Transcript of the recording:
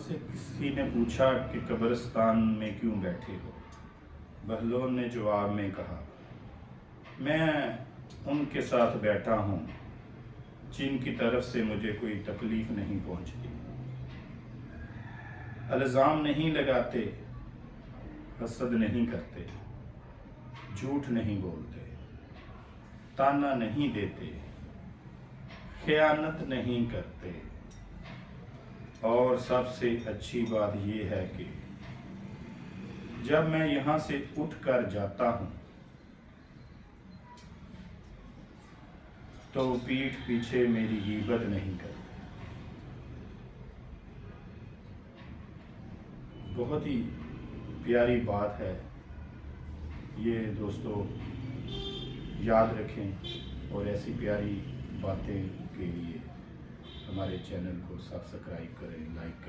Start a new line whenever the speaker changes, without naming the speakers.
से किसी ने पूछा कि कब्रिस्तान में क्यों बैठे हो। बहलोन ने जवाब में कहा, मैं उनके साथ बैठा हूँ जिनकी तरफ से मुझे कोई तकलीफ नहीं पहुँचती। इल्ज़ाम नहीं लगाते, हसद नहीं करते, झूठ नहीं बोलते, ताना नहीं देते, खयानत नहीं करते, और सबसे अच्छी बात यह है कि जब मैं यहाँ से उठ कर जाता हूँ तो पीठ पीछे मेरी गीबत नहीं करते। बहुत ही प्यारी बात है ये दोस्तों, याद रखें और ऐसी प्यारी बातें के लिए हमारे चैनल को सब्सक्राइब करें, लाइक करें।